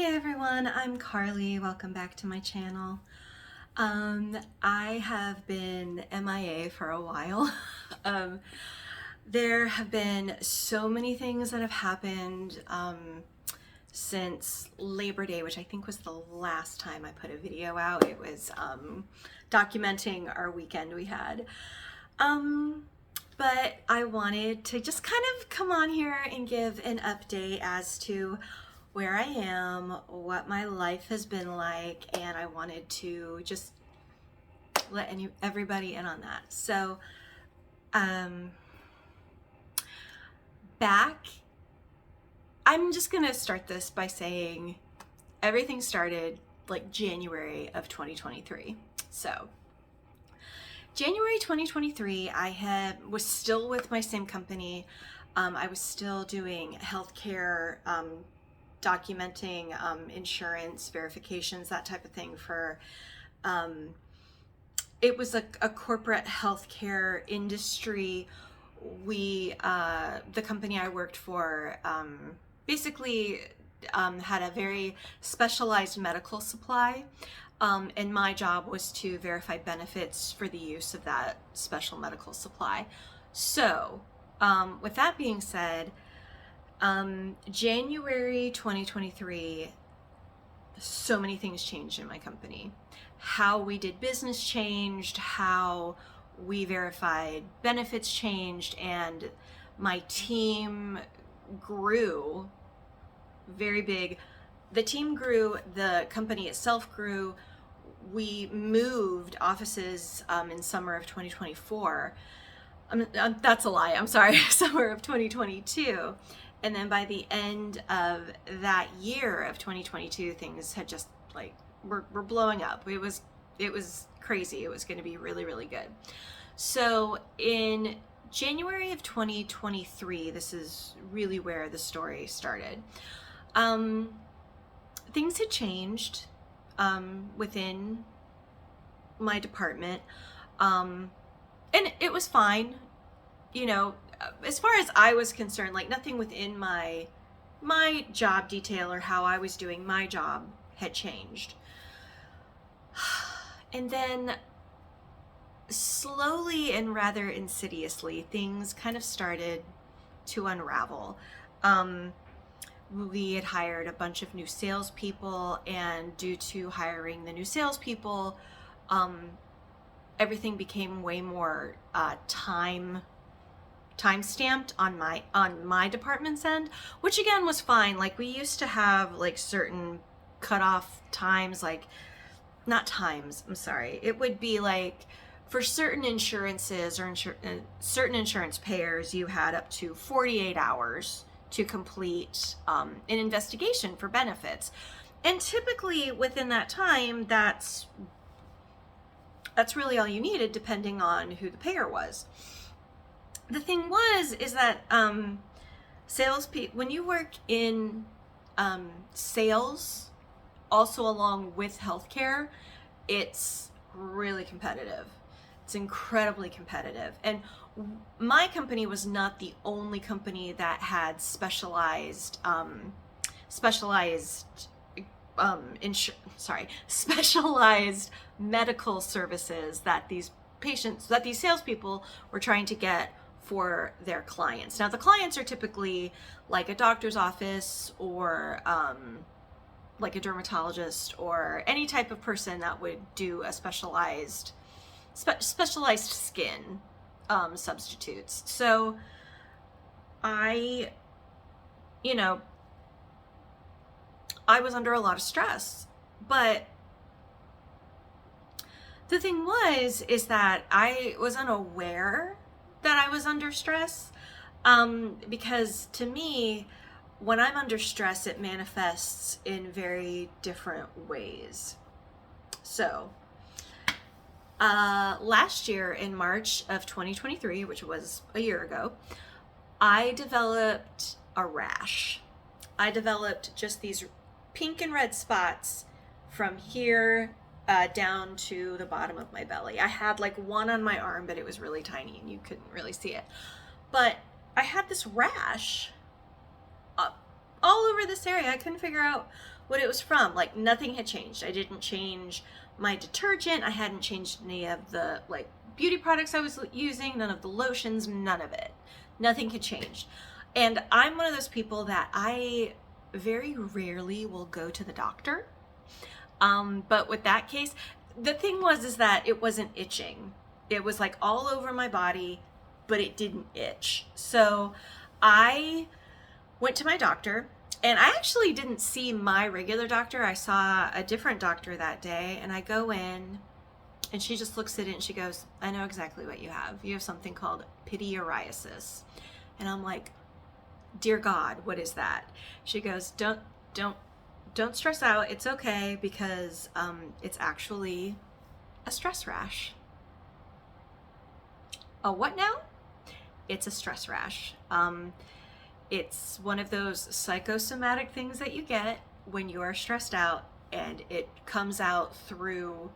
Hey everyone, I'm Carly. Welcome back to my channel. I have been MIA for a while. um, there have been so many things that have happened since Labor Day, which I think was the last time I put a video out. It was documenting our weekend we had. But I wanted to just kind of come on here and give an update as to where I am, what my life has been like, and I wanted to just let everybody in on that. So, I'm just gonna start this by saying everything started like January of 2023. So, January 2023, was still with my same company. I was still doing healthcare, documenting insurance verifications, that type of thing for, it was a corporate healthcare industry. The company I worked for, basically had a very specialized medical supply. And my job was to verify benefits for the use of that special medical supply. So, with that being said, January 2023, so many things changed in my company. How we did business changed, how we verified benefits changed, and my team grew very big. The team grew, the company itself grew. We moved offices in summer of 2024. That's a lie, I'm sorry, summer of 2022. And then by the end of that year of 2022, things had just like, we're blowing up. It was crazy. It was going to be really, really good. So in January of 2023, this is really where the story started. Things had changed within my department, and it was fine. You know, as far as I was concerned, like nothing within my job detail or how I was doing my job had changed. And then slowly and rather insidiously, things kind of started to unravel. We had hired a bunch of new salespeople, and due to hiring the new salespeople, everything became way more time-stamped on my department's end, which again was fine. Like we used to have like certain cutoff times, like not times, I'm sorry. It would be like for certain insurances or certain insurance payers, you had up to 48 hours to complete an investigation for benefits. And typically within that time, that's really all you needed, depending on who the payer was. The thing is that when you work in sales, also along with healthcare, it's really competitive. It's incredibly competitive. And my company was not the only company that had specialized medical services that these salespeople were trying to get for their clients. Now, the clients are typically like a doctor's office or like a dermatologist or any type of person that would do a specialized skin substitutes. So I was under a lot of stress, but the thing is that I was unaware that I was under stress, because to me, when I'm under stress, it manifests in very different ways. So, last year in March of 2023, which was a year ago, I developed a rash. I developed just these pink and red spots from here down to the bottom of my belly. I had like one on my arm, but it was really tiny and you couldn't really see it. But I had this rash all over this area. I couldn't figure out what it was from. Like, nothing had changed. I didn't change my detergent. I hadn't changed any of the like beauty products I was using, none of the lotions, none of it. Nothing had changed. And I'm one of those people that I very rarely will go to the doctor. But with that case, the thing is that it wasn't itching. It was like all over my body, but it didn't itch. So I went to my doctor, and I actually didn't see my regular doctor. I saw a different doctor that day, and I go in, and she just looks at it and she goes, I know exactly what you have. You have something called pityriasis. And I'm like, dear God, what is that? She goes, don't stress out. It's okay, because it's actually a stress rash. A what now? It's a stress rash. It's one of those psychosomatic things that you get when you are stressed out, and it comes out through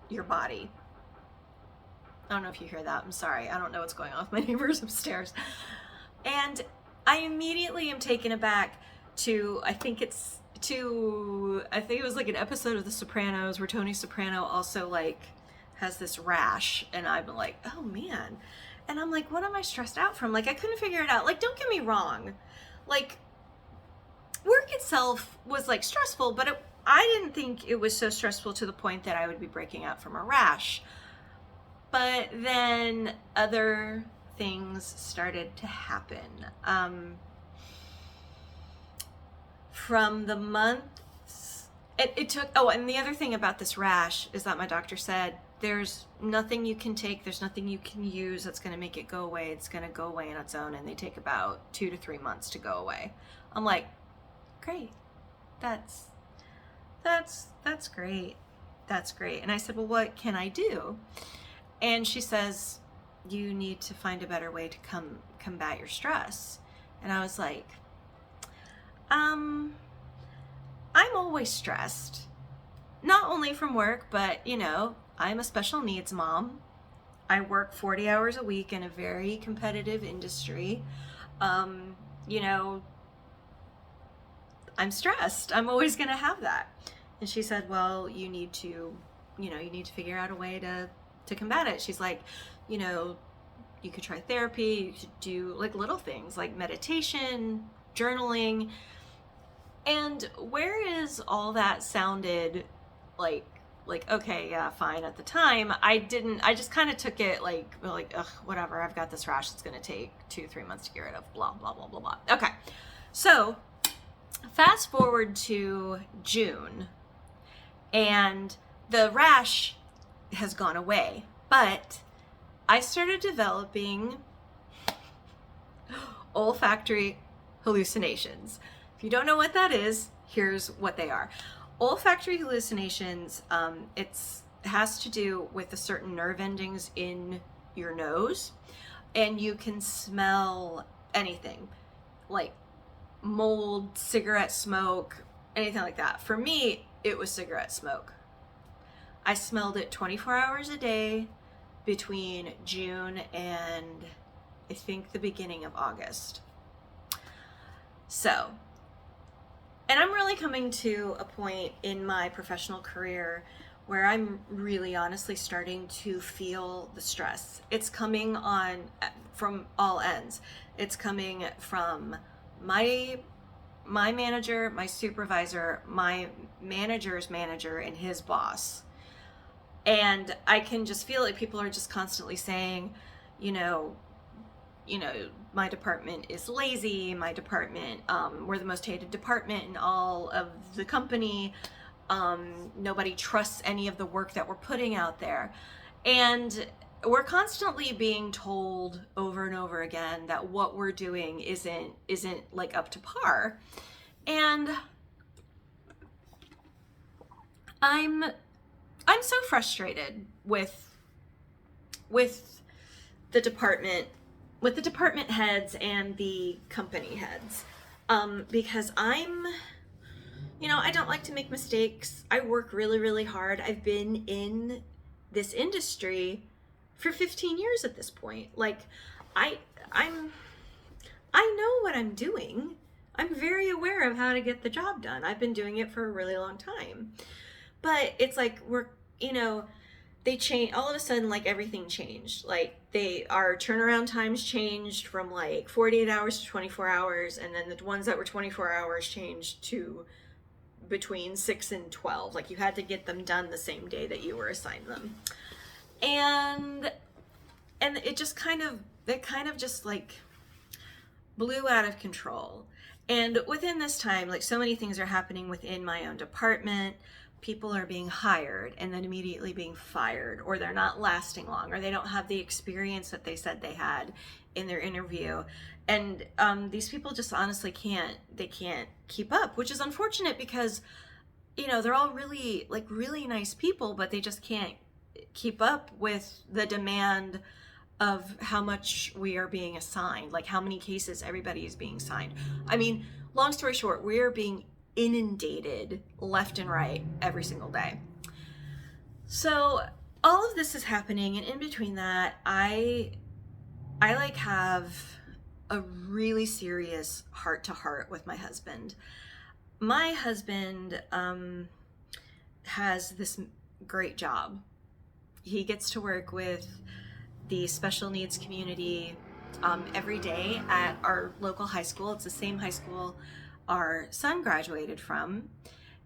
your body. I don't know if you hear that. I'm sorry. I don't know what's going on with my neighbors upstairs. And I immediately am taken aback to, I think it was like an episode of The Sopranos where Tony Soprano also like has this rash, and I'm like, oh man. And I'm like, what am I stressed out from? Like, I couldn't figure it out. Like, don't get me wrong. Like, work itself was like stressful, but I didn't think it was so stressful to the point that I would be breaking out from a rash. But then other things started to happen. From the months, it took, and the other thing about this rash is that my doctor said, there's nothing you can take, there's nothing you can use that's going to make it go away. It's going to go away on its own, and they take about 2 to 3 months to go away. I'm like, great. That's great. That's great. And I said, well, what can I do? And she says, you need to find a better way to combat your stress. And I was like, I'm always stressed. Not only from work, but, I'm a special needs mom. I work 40 hours a week in a very competitive industry. I'm stressed. I'm always going to have that. And she said, well, you need to figure out a way to combat it. She's like, you could try therapy, you could do like little things like meditation, journaling. And whereas all that sounded like, okay, yeah, fine at the time, I just kind of took it like, ugh, whatever, I've got this rash that's going to take 2-3 months to get rid of, blah, blah, blah, blah, blah. Okay. So fast forward to June, and the rash has gone away, but I started developing olfactory hallucinations. If you don't know what that is, here's what they are. Olfactory hallucinations, it has to do with the certain nerve endings in your nose, and you can smell anything, like mold, cigarette smoke, anything like that. For me, it was cigarette smoke. I smelled it 24 hours a day between June and I think the beginning of August. So, and I'm really coming to a point in my professional career where I'm really honestly starting to feel the stress. It's coming on from all ends. It's coming from my manager, my supervisor, my manager's manager, and his boss. And I can just feel it. People are just constantly saying, my department is lazy. My department, we're the most hated department in all of the company. Nobody trusts any of the work that we're putting out there. And we're constantly being told over and over again that what we're doing isn't like up to par. And I'm so frustrated with the department heads and the company heads, because I don't like to make mistakes. I work really, really hard. I've been in this industry for 15 years at this point. Like, I know what I'm doing. I'm very aware of how to get the job done. I've been doing it for a really long time. But it's like they change all of a sudden, like everything changed. Like our turnaround times changed from like 48 hours to 24 hours, and then the ones that were 24 hours changed to between 6 and 12. Like you had to get them done the same day that you were assigned them. And it just kind of just like blew out of control. And within this time, like so many things are happening within my own department. People are being hired and then immediately being fired, or they're not lasting long, or they don't have the experience that they said they had in their interview. And these people just honestly can't keep up, which is unfortunate because, they're all really nice people, but they just can't keep up with the demand of how much we are being assigned, like how many cases everybody is being assigned. I mean, long story short, we're being inundated left and right every single day. So all of this is happening, and in between that, I like have a really serious heart-to-heart with my husband. My husband has this great job. He gets to work with the special needs community every day at our local high school. It's the same high school our son graduated from,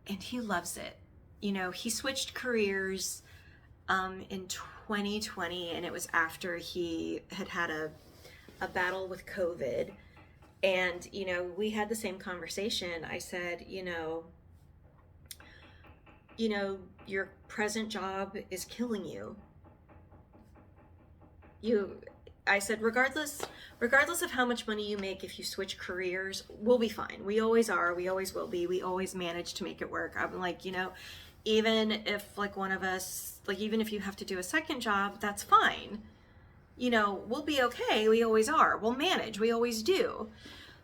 and he loves it. He switched careers in 2020, and it was after he had a battle with COVID. And, we had the same conversation. I said, your present job is killing you. I said, regardless of how much money you make, if you switch careers, we'll be fine. We always are. We always will be. We always manage to make it work. I'm like, even if like one of us, like even if you have to do a second job, that's fine. We'll be okay. We always are. We'll manage. We always do.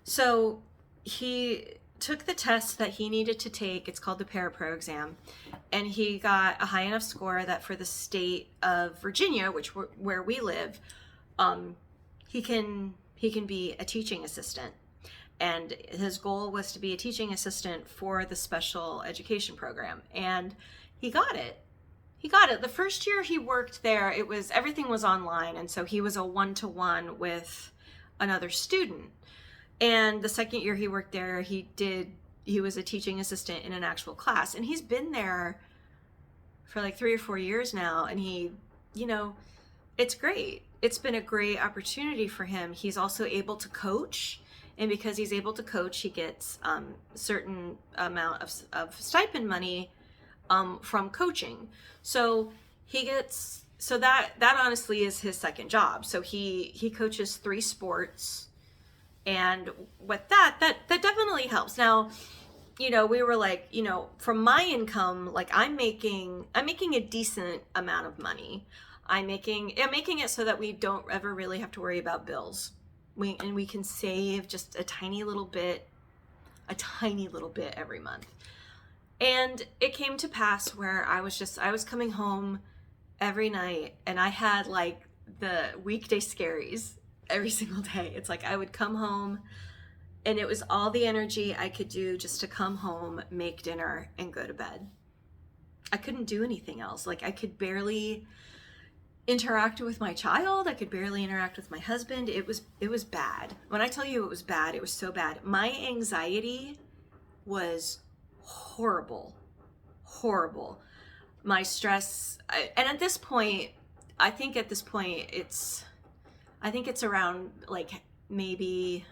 So he took the test that he needed to take. It's called the Parapro exam. And he got a high enough score that for the state of Virginia, where we live, he can be a teaching assistant. And his goal was to be a teaching assistant for the special education program. And he got it. The first year he worked there, everything was online. And so he was a one-to-one with another student. And the second year he worked there, he was a teaching assistant in an actual class. And he's been there for like 3 or 4 years now. And it's great. It's been a great opportunity for him. He's also able to coach. And because he's able to coach, he gets certain amount of stipend money from coaching. So that honestly is his second job. So he coaches 3 sports. And with that definitely helps. Now, we were like, from my income, like I'm making a decent amount of money. I'm making it so that we don't ever really have to worry about bills. We can save just a tiny little bit every month. And it came to pass where I was coming home every night, and I had like the weekday scaries every single day. It's like I would come home and it was all the energy I could do just to come home, make dinner, and go to bed. I couldn't do anything else. Like I could barely interact with my child. I could barely interact with my husband. It was bad. When I tell you it was bad, it was so bad. My anxiety was horrible. My stress, and at this point, I think it's around like maybe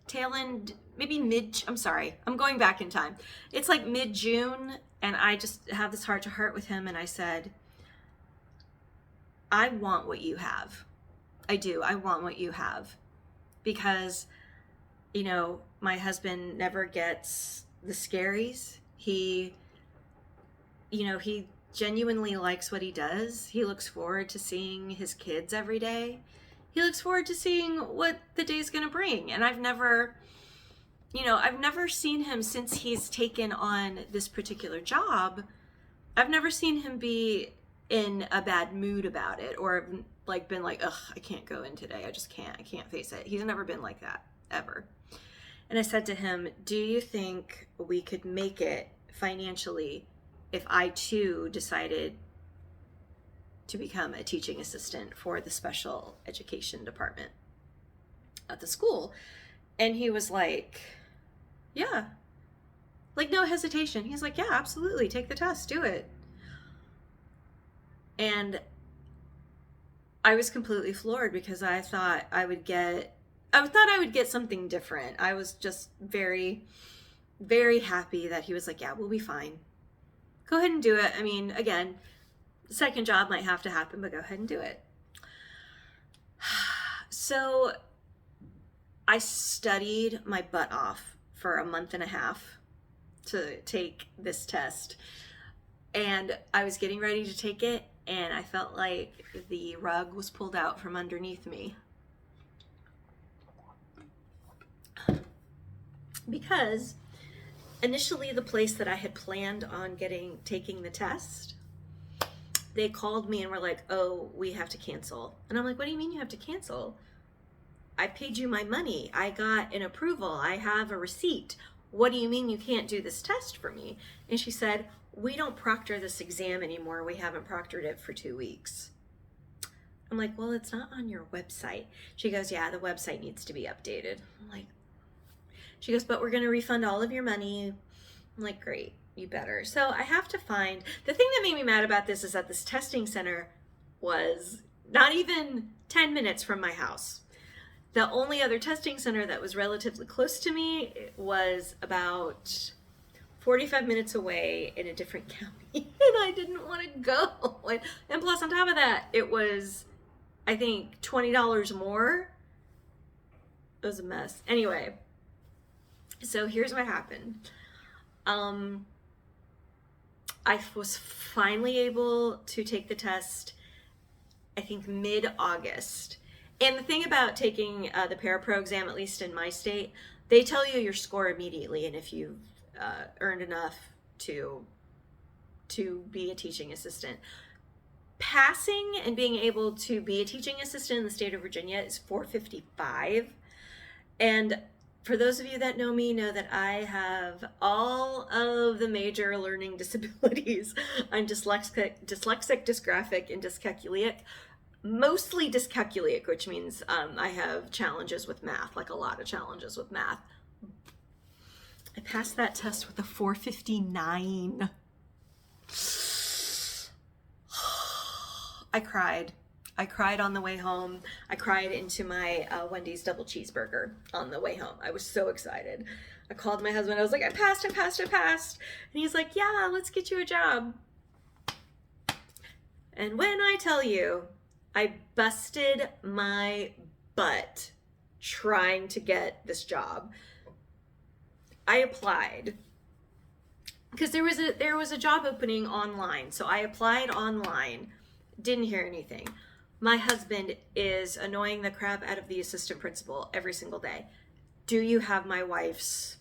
tail end, maybe I'm going back in time. It's like mid-June, and I just have this heart to heart with him, and I said, I want what you have. I do. I want what you have. Because, my husband never gets the scaries. He genuinely likes what he does. He looks forward to seeing his kids every day. He looks forward to seeing what the day's going to bring. And I've never seen him since he's taken on this particular job. I've never seen him be in a bad mood about it, or like been like, ugh, I can't go in today. I can't face it. He's never been like that, ever. And I said to him, do you think we could make it financially if I too decided to become a teaching assistant for the special education department at the school? And he was like, yeah, like no hesitation. He's like, yeah, absolutely. Take the test, do it. And I was completely floored because I thought I would get something different. I was just very, very happy that he was like, yeah, we'll be fine. Go ahead and do it. I mean, again, the second job might have to happen, but go ahead and do it. So I studied my butt off for a month and a half to take this test. And I was getting ready to take it, and I felt like the rug was pulled out from underneath me. Because initially the place that I had planned on taking the test, they called me and were like, oh, we have to cancel. And I'm like, what do you mean you have to cancel? I paid you my money. I got an approval. I have a receipt. What do you mean you can't do this test for me? And she said, we don't proctor this exam anymore. We haven't proctored it for 2 weeks. I'm like, well, it's not on your website. She goes, yeah, the website needs to be updated. I'm like, she goes, but we're going to refund all of your money. I'm like, great, you better. So I have to find, the thing that made me mad about this is that this testing center was not even 10 minutes from my house. The only other testing center that was relatively close to me was about 45 minutes away in a different county, and I didn't want to go. And plus, on top of that, it was, I think, $20 more. It was a mess. Anyway, so here's what happened. I was finally able to take the test, I think, mid-August. And the thing about taking the parapro exam, at least in my state, they tell you your score immediately, and if you've earned enough to be a teaching assistant. Passing and being able to be a teaching assistant in the state of Virginia is 455. And for those of you that know me, know that I have all of the major learning disabilities. I'm dyslexic, dysgraphic, and dyscalculic. Mostly dyscalculic, which means I have challenges with math, like a lot of challenges with math. I passed that test with a 459. I cried. I cried on the way home. I cried into my Wendy's double cheeseburger on the way home. I was so excited. I called my husband. I was like, I passed. And he's like, yeah, let's get you a job. And when I tell you, I busted my butt trying to get this job. I applied because there was a job opening online. So I applied online, didn't hear anything. My husband is annoying the crap out of the assistant principal every single day. Do you have my wife's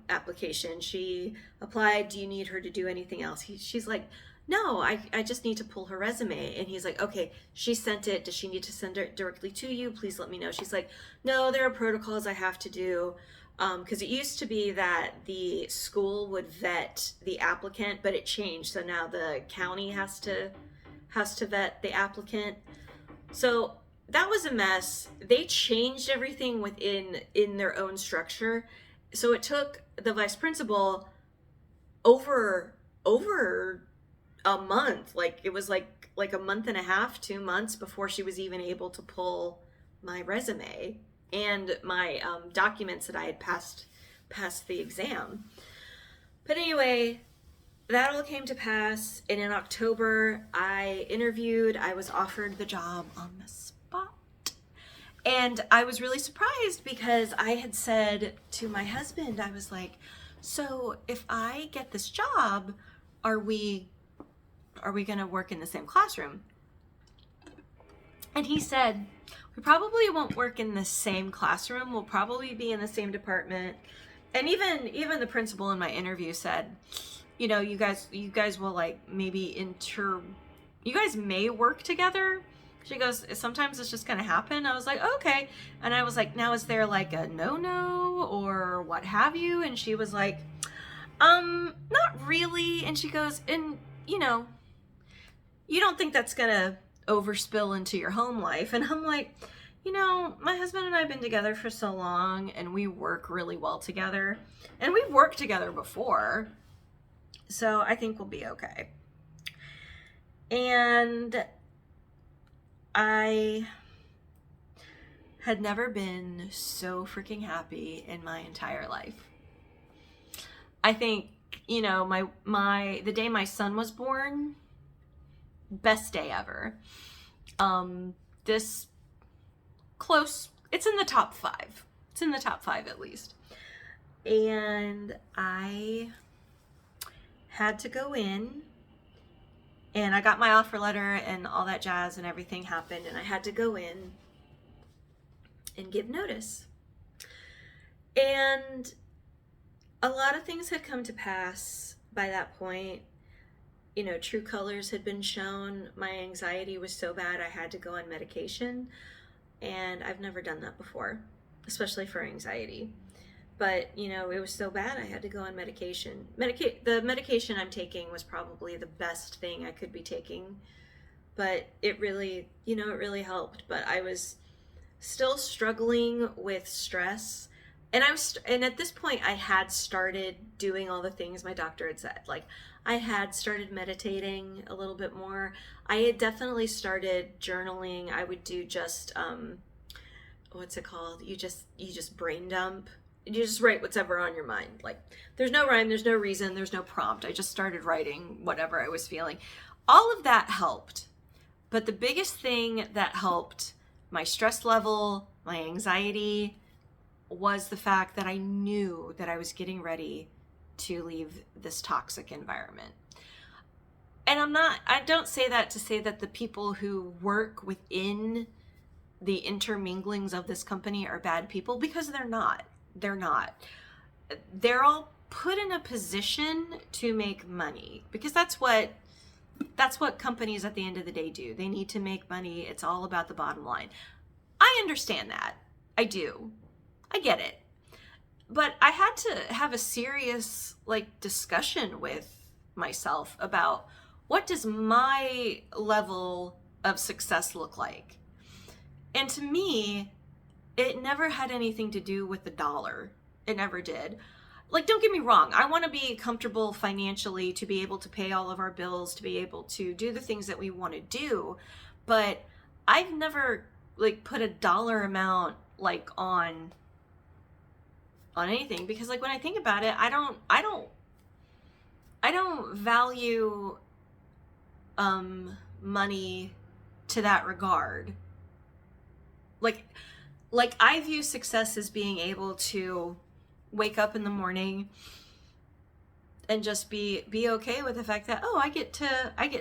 application? She applied. Do you need her to do anything else? She's like, no, I just need to pull her resume. And he's like, okay, she sent it. Does she need to send it directly to you? Please let me know. She's like, no, there are protocols I have to do. Because it used to be that the school would vet the applicant, but it changed. So now the county has to vet the applicant. So that was a mess. They changed everything in their own structure. So it took the vice principal over a month. Like it was like a month and a half, 2 months before she was even able to pull my resume and my documents that I had passed the exam. But anyway, that all came to pass, and in October I interviewed. I was offered the job on the spot, and I was really surprised because I had said to my husband, I was like, so if I get this job, are we gonna work in the same classroom? And he said, we probably won't work in the same classroom. We'll probably be in the same department. And even the principal in my interview said, you know, you guys will like maybe you guys may work together, She goes, sometimes it's just gonna happen. I was like, okay. And I was like, now is there like a no-no or what have you? And she was like, not really. And she goes, and you know, you don't think that's gonna overspill into your home life? And I'm like, you know, my husband and I have been together for so long and we work really well together. And we've worked together before. So I think we'll be okay. And I had never been so freaking happy in my entire life. I think, you know, the day my son was born, best day ever. This close, it's in the top 5. It's in the top 5 at least. And I had to go in, and I got my offer letter and all that jazz and everything happened, and I had to go in and give notice. And a lot of things had come to pass by that point. You know, true colors had been shown. My anxiety was so bad I had to go on medication, and I've never done that before, especially for anxiety. But, you know, it was so bad I had to go on medication. The medication I'm taking was probably the best thing I could be taking, but it really, you know, it really helped. But I was still struggling with stress. And at this point I had started doing all the things my doctor had said. Like, I had started meditating a little bit more. I had definitely started journaling. I would do just what's it called? You just brain dump. You just write what's ever on your mind. Like, there's no rhyme, there's no reason, there's no prompt. I just started writing whatever I was feeling. All of that helped. But the biggest thing that helped my stress level, my anxiety, was the fact that I knew that I was getting ready to leave this toxic environment. And I don't say that to say that the people who work within the interminglings of this company are bad people, because they're not. They're not. They're all put in a position to make money, because that's what companies at the end of the day do. They need to make money. It's all about the bottom line. I understand that. I do. I get it. But I had to have a serious discussion with myself about, what does my level of success look like? And to me, it never had anything to do with the dollar. It never did. Don't get me wrong. I want to be comfortable financially, to be able to pay all of our bills, to be able to do the things that we want to do. But I've never put a dollar amount on anything, because when I think about it, I don't value money to that regard. I view success as being able to wake up in the morning and just be okay with the fact that, I get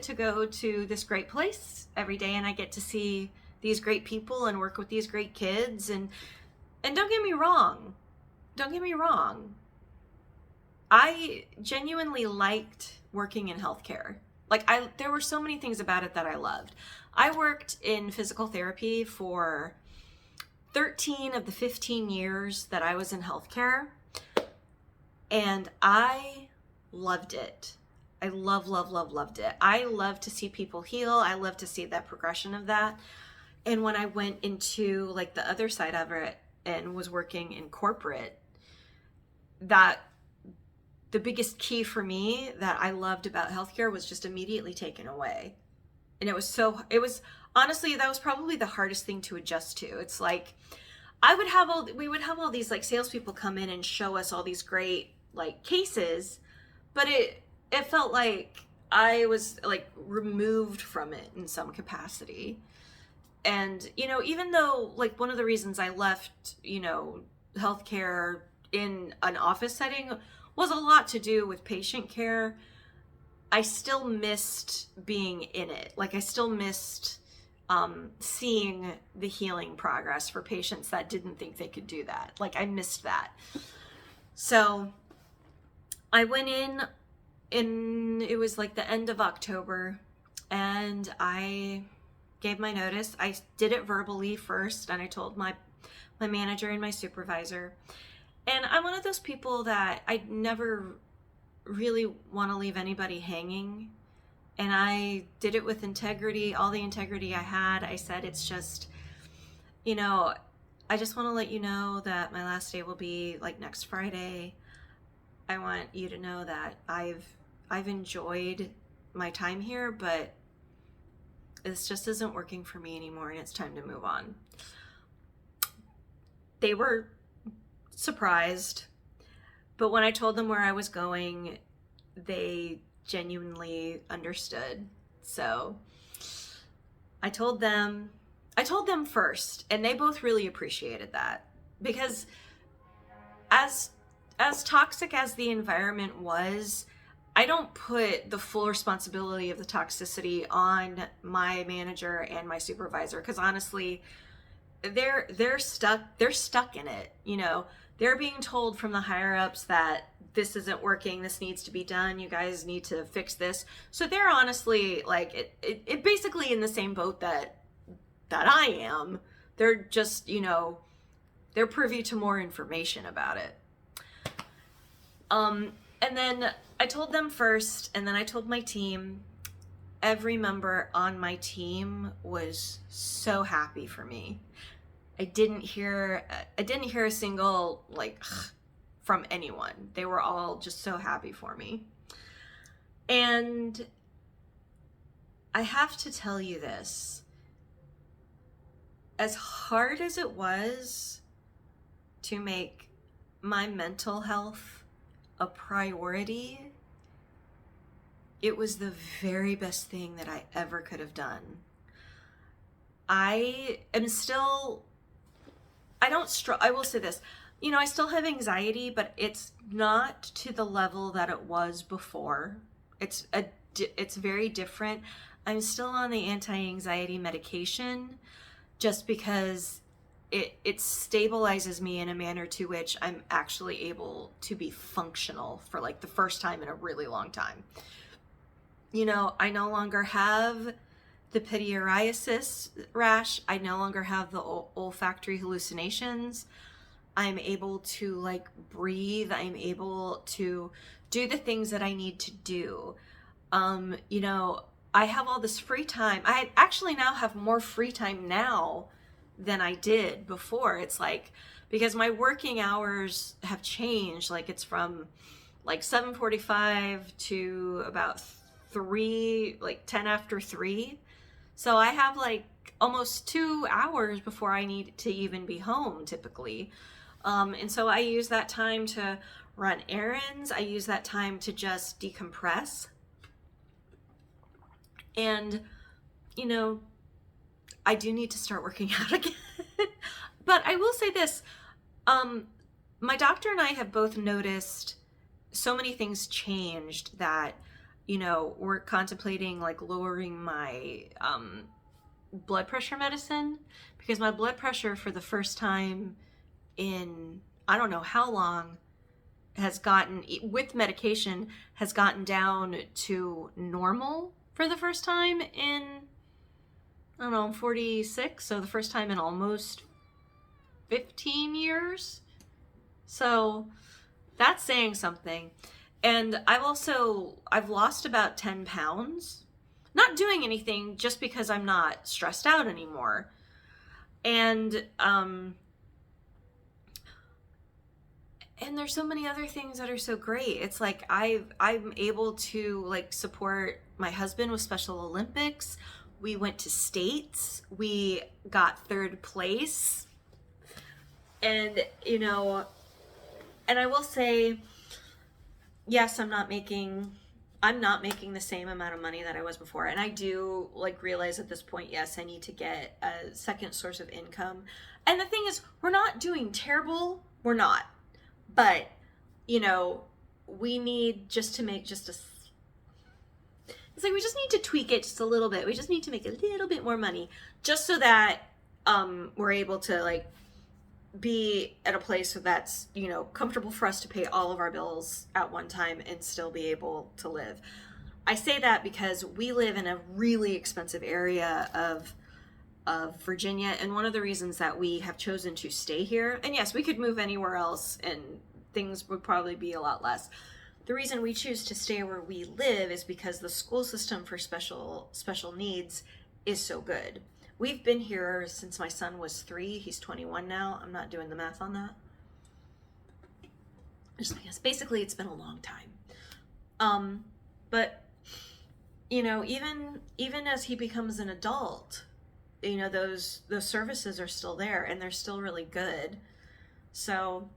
to go to this great place every day, and I get to see these great people and work with these great kids, and don't get me wrong. I genuinely liked working in healthcare. There were so many things about it that I loved. I worked in physical therapy for 13 of the 15 years that I was in healthcare, and I loved it. I loved it. I love to see people heal. I love to see that progression of that. And when I went into the other side of it and was working in corporate, that the biggest key for me that I loved about healthcare was just immediately taken away. And it was honestly, that was probably the hardest thing to adjust to. It's we would have all these salespeople come in and show us all these great cases, but it felt like I was removed from it in some capacity. And, even though one of the reasons I left, healthcare in an office setting was a lot to do with patient care, I still missed being in it. I still missed seeing the healing progress for patients that didn't think they could do that. I missed that. So I went in it was the end of October, and I gave my notice. I did it verbally first, and I told my manager and my supervisor. And I'm one of those people that I never really want to leave anybody hanging. And I did it with integrity, all the integrity I had. I said, it's just, I just want to let you know that my last day will be like next Friday. I want you to know that I've enjoyed my time here, but this just isn't working for me anymore, and it's time to move on. They were surprised, but when I told them where I was going, they genuinely understood. So I told them first, and they both really appreciated that, because as toxic as the environment was, I don't put the full responsibility of the toxicity on my manager and my supervisor, because honestly, they're stuck in it. They're being told from the higher ups that this isn't working, this needs to be done, you guys need to fix this. So they're honestly like it basically in the same boat that I am. They're just, they're privy to more information about it. And then I told them first, and then I told my team. Every member on my team was so happy for me. I didn't hear a single from anyone. They were all just so happy for me. And I have to tell you this. As hard as it was to make my mental health a priority, it was the very best thing that I ever could have done. I will say this, I still have anxiety, but it's not to the level that it was before. It's very different. I'm still on the anti-anxiety medication just because it stabilizes me in a manner to which I'm actually able to be functional for like the first time in a really long time. I no longer have the pityriasis rash. I no longer have the olfactory hallucinations. I'm able to breathe. I'm able to do the things that I need to do. I have all this free time. I actually now have more free time now than I did before. It's because my working hours have changed. It's from 7:45 to about 3, 10 after 3. So I have almost 2 hours before I need to even be home typically. And so I use that time to run errands. I use that time to just decompress. And, I do need to start working out again. But I will say this, my doctor and I have both noticed so many things changed that, we're contemplating lowering my blood pressure medicine, because my blood pressure for the first time in I don't know how long has gotten, with medication, has gotten down to normal for the first time in, I don't know, I'm 46, so the first time in almost 15 years. So that's saying something. And I've lost about 10 pounds, not doing anything, just because I'm not stressed out anymore. And there's so many other things that are so great. It's I'm able to support my husband with Special Olympics. We went to states. We got 3rd place. And, and I will say, yes, I'm not making the same amount of money that I was before. And I do realize at this point, yes, I need to get a second source of income. And the thing is, we're not doing terrible. We're not. But, we need just to make just a, it's we just need to tweak it just a little bit. We just need to make a little bit more money just so that we're able to be at a place that's, comfortable for us to pay all of our bills at one time and still be able to live. I say that because we live in a really expensive area of Virginia, and one of the reasons that we have chosen to stay here, and yes, we could move anywhere else and things would probably be a lot less. The reason we choose to stay where we live is because the school system for special needs is so good. We've been here since my son was 3. He's 21 now. I'm not doing the math on that. Just because basically it's been a long time. But you know, even as he becomes an adult, you know, those services are still there and they're still really good. So,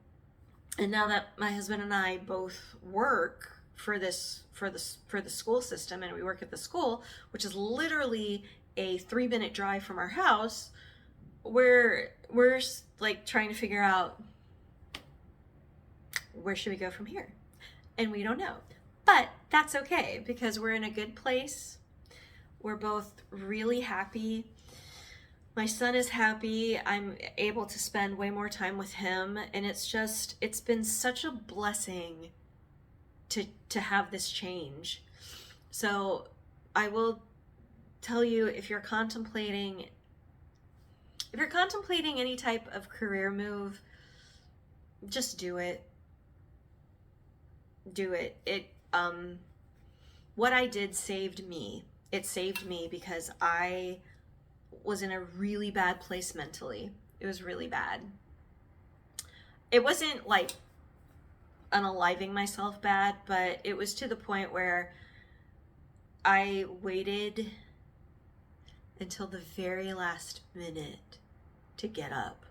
and now that my husband and I both work for the school system, and we work at the school, which is literally a 3-minute drive from our house, we're like trying to figure out where should we go from here, and we don't know. But that's okay because we're in a good place. We're both really happy. My son is happy. I'm able to spend way more time with him, and it's been such a blessing to have this change. So I will tell you, if you're contemplating any type of career move, just do it. Do it. What I did saved me. It saved me because I was in a really bad place mentally. It was really bad. It wasn't like unaliving myself bad, but it was to the point where I waited until the very last minute to get up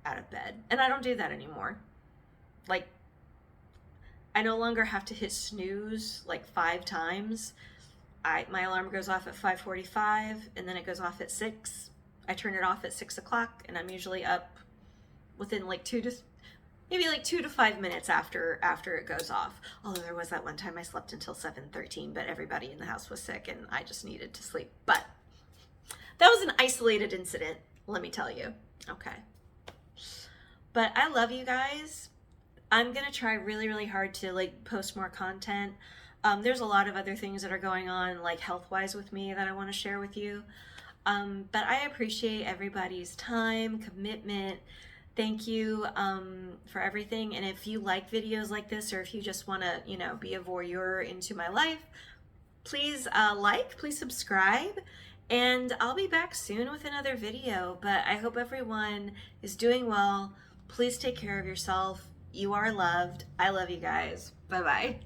out of bed. And I don't do that anymore. Like, I no longer have to hit snooze like 5 times. My alarm goes off at 5:45 and then it goes off at 6. I turn it off at 6 o'clock and I'm usually up within like 2 to 5 minutes after it goes off. Although there was that one time I slept until 7:13, but everybody in the house was sick and I just needed to sleep. But that was an isolated incident, let me tell you. Okay. But I love you guys. I'm going to try really, really hard to like post more content. There's a lot of other things that are going on, like health-wise with me, that I want to share with you. But I appreciate everybody's time, commitment. Thank you for everything. And if you like videos like this, or if you just want to, you know, be a voyeur into my life, please please subscribe. And I'll be back soon with another video. But I hope everyone is doing well. Please take care of yourself. You are loved. I love you guys. Bye-bye.